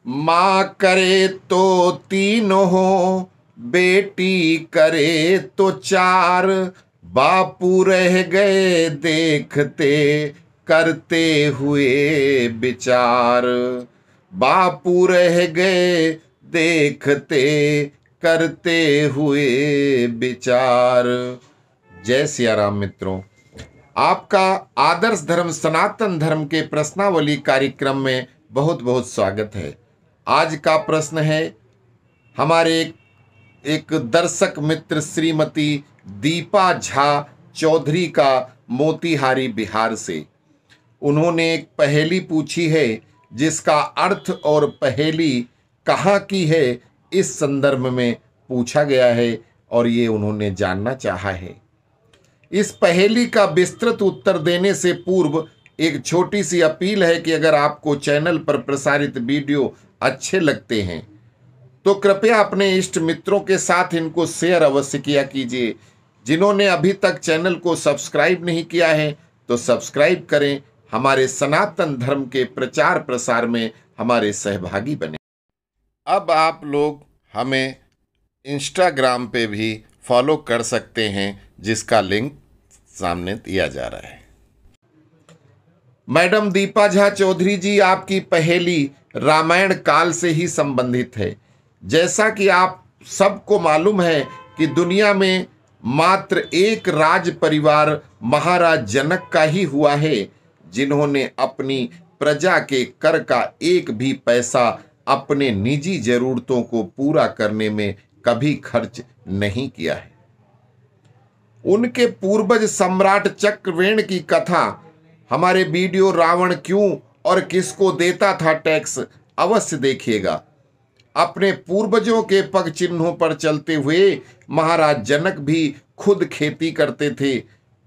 माँ करे तो तीन हो, बेटी करे तो चार, बापू रह गए देखते करते हुए विचार। बापू रह गए देखते करते हुए विचार। जय सिया राम मित्रों, आपका आदर्श धर्म सनातन धर्म के प्रश्नावली कार्यक्रम में बहुत बहुत स्वागत है। आज का प्रश्न है हमारे एक दर्शक मित्र श्रीमती दीपा झा चौधरी का, मोतिहारी बिहार से। उन्होंने एक पहेली पूछी है जिसका अर्थ और पहेली कहाँ की है इस संदर्भ में पूछा गया है और ये उन्होंने जानना चाहा है। इस पहेली का विस्तृत उत्तर देने से पूर्व एक छोटी सी अपील है कि अगर आपको चैनल पर प्रसारित वीडियो अच्छे लगते हैं तो कृपया अपने इष्ट मित्रों के साथ इनको शेयर अवश्य किया कीजिए। जिन्होंने अभी तक चैनल को सब्सक्राइब नहीं किया है तो सब्सक्राइब करें, हमारे सनातन धर्म के प्रचार प्रसार में हमारे सहभागी बने। अब आप लोग हमें इंस्टाग्राम पे भी फॉलो कर सकते हैं जिसका लिंक सामने दिया जा रहा है। मैडम दीपा झा चौधरी जी, आपकी पहेली रामायण काल से ही संबंधित है। जैसा कि आप सबको मालूम है कि दुनिया में मात्र एक राज परिवार महाराज जनक का ही हुआ है जिन्होंने अपनी प्रजा के कर का एक भी पैसा अपने निजी जरूरतों को पूरा करने में कभी खर्च नहीं किया है। उनके पूर्वज सम्राट चक्रवेण की कथा हमारे वीडियो रावण क्यों और किसको देता था टैक्स अवश्य देखिएगा। अपने पूर्वजों के पग चिन्हों पर चलते हुए महाराज जनक भी खुद खेती करते थे,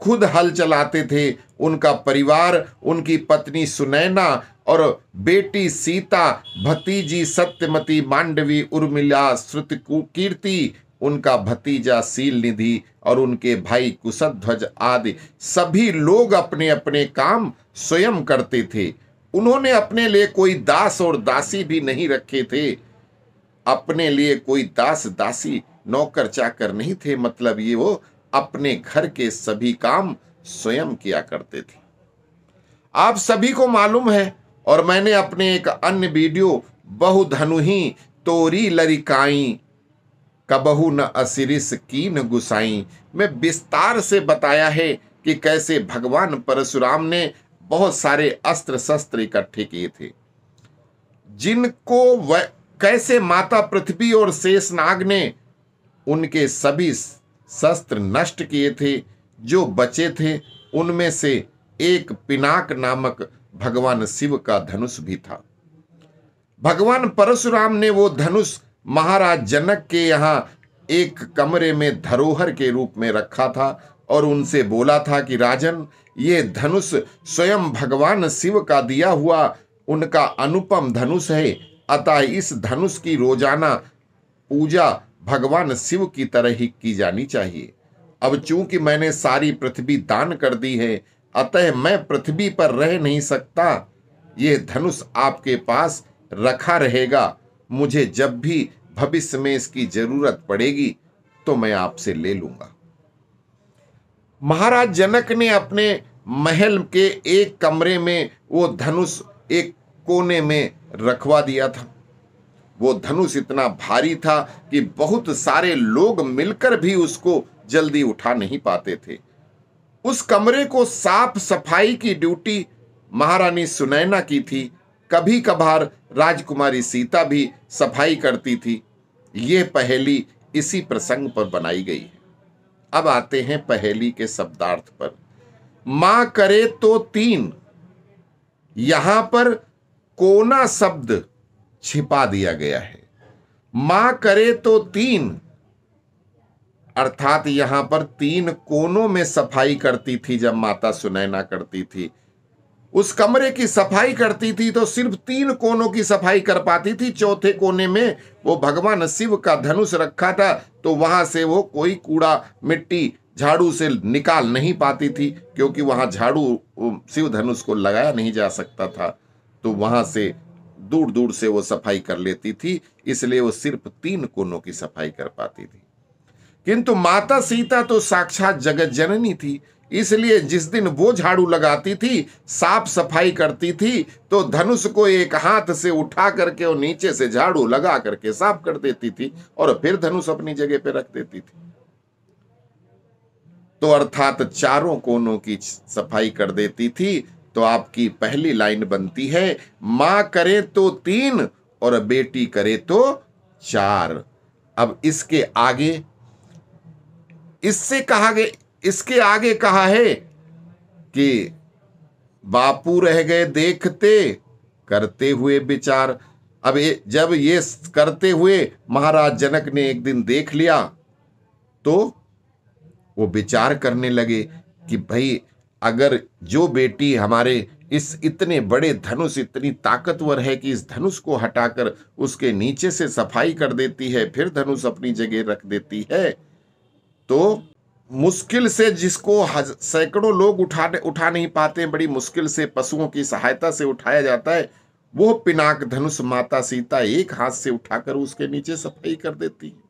खुद हल चलाते थे। उनका परिवार, उनकी पत्नी सुनैना और बेटी सीता, भतीजी सत्यमती, मांडवी, उर्मिला, श्रुतकीर्ति, उनका भतीजा शील निधि और उनके भाई कुशध्वज आदि सभी लोग अपने अपने काम स्वयं करते थे। उन्होंने अपने लिए कोई दास और दासी भी नहीं रखे थे। अपने लिए कोई दास दासी नौकर चाकर नहीं थे, मतलब ये वो अपने घर के सभी काम स्वयं किया करते थे। आप सभी को मालूम है और मैंने अपने एक अन्य वीडियो बहुधनुही तोरी लरिकाई कबहू न असिरिस कीन गुसाई में विस्तार से बताया है कि कैसे भगवान परशुराम ने बहुत सारे अस्त्र शस्त्र इकट्ठे किए थे, जिनको कैसे माता पृथ्वी और शेषनाग ने उनके सभी शस्त्र नष्ट किए थे। जो बचे थे उनमें से एक पिनाक नामक भगवान शिव का धनुष भी था। भगवान परशुराम ने वो धनुष महाराज जनक के यहाँ एक कमरे में धरोहर के रूप में रखा था और उनसे बोला था कि राजन, ये धनुष स्वयं भगवान शिव का दिया हुआ उनका अनुपम धनुष है, अतः इस धनुष की रोजाना पूजा भगवान शिव की तरह ही की जानी चाहिए। अब चूंकि मैंने सारी पृथ्वी दान कर दी है, अतः मैं पृथ्वी पर रह नहीं सकता। ये धनुष आपके पास रखा रहेगा। मुझे जब भी भविष्य में इसकी जरूरत पड़ेगी तो मैं आपसे ले लूंगा। महाराज जनक ने अपने महल के एक कमरे में वो धनुष एक कोने में रखवा दिया था। वो धनुष इतना भारी था कि बहुत सारे लोग मिलकर भी उसको जल्दी उठा नहीं पाते थे। उस कमरे को साफ सफाई की ड्यूटी महारानी सुनैना की थी। कभी कभार राजकुमारी सीता भी सफाई करती थी। ये पहेली इसी प्रसंग पर बनाई गई है। अब आते हैं पहेली के शब्दार्थ पर। मां करे तो तीन, यहां पर कोना शब्द छिपा दिया गया है। मां करे तो तीन अर्थात यहां पर तीन कोनों में सफाई करती थी। जब माता सुनैना करती थी, उस कमरे की सफाई करती थी तो सिर्फ तीन कोनों की सफाई कर पाती थी। चौथे कोने में वो भगवान शिव का धनुष रखा था, तो वहां से वो कोई कूड़ा मिट्टी झाड़ू से निकाल नहीं पाती थी, क्योंकि वहां झाड़ू शिव धनुष को लगाया नहीं जा सकता था। तो वहां से दूर दूर से वो सफाई कर लेती थी, इसलिए वो सिर्फ 3 कोनों की सफाई कर पाती थी। किंतु माता सीता तो साक्षात जगत जननी थी, इसलिए जिस दिन वो झाड़ू लगाती थी, साफ सफाई करती थी, तो धनुष को एक हाथ से उठा करके और नीचे से झाड़ू लगा करके साफ कर देती थी और फिर धनुष अपनी जगह पे रख देती थी। तो अर्थात चारों कोनों की सफाई कर देती थी। तो आपकी पहली लाइन बनती है, मां करे तो 3 और बेटी करे तो 4। अब इसके आगे इसके आगे कहा है कि बापू रह गए देखते करते हुए विचार। अब जब ये करते हुए महाराज जनक ने एक दिन देख लिया तो वो विचार करने लगे कि भाई अगर जो बेटी हमारे इस इतने बड़े धनुष इतनी ताकतवर है कि इस धनुष को हटाकर उसके नीचे से सफाई कर देती है, फिर धनुष अपनी जगह रख देती है, तो मुश्किल से जिसको सैकड़ों लोग उठा नहीं पाते, बड़ी मुश्किल से पशुओं की सहायता से उठाया जाता है, वो पिनाक धनुष माता सीता एक हाथ से उठाकर उसके नीचे सफाई कर देती है।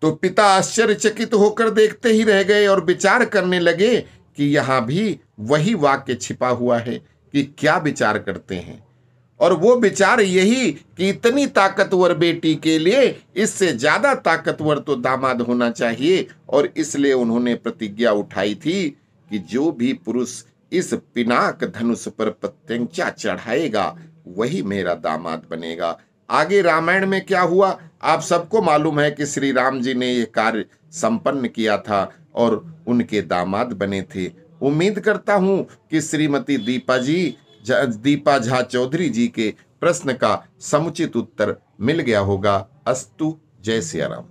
तो पिता आश्चर्यचकित होकर देखते ही रह गए और विचार करने लगे कि यहां भी वही वाक्य छिपा हुआ है कि क्या विचार करते हैं। और वो विचार यही कि इतनी ताकतवर बेटी के लिए इससे ज्यादा ताकतवर तो दामाद होना चाहिए, और इसलिए उन्होंने प्रतिज्ञा उठाई थी कि जो भी पुरुष इस पिनाक धनुष पर प्रत्यंचा चढ़ाएगा वही मेरा दामाद बनेगा। आगे रामायण में क्या हुआ आप सबको मालूम है कि श्री राम जी ने यह कार्य संपन्न किया था और उनके दामाद बने थे। उम्मीद करता हूं कि श्रीमती दीपा झा चौधरी जी के प्रश्न का समुचित उत्तर मिल गया होगा। अस्तु। जय सिया राम।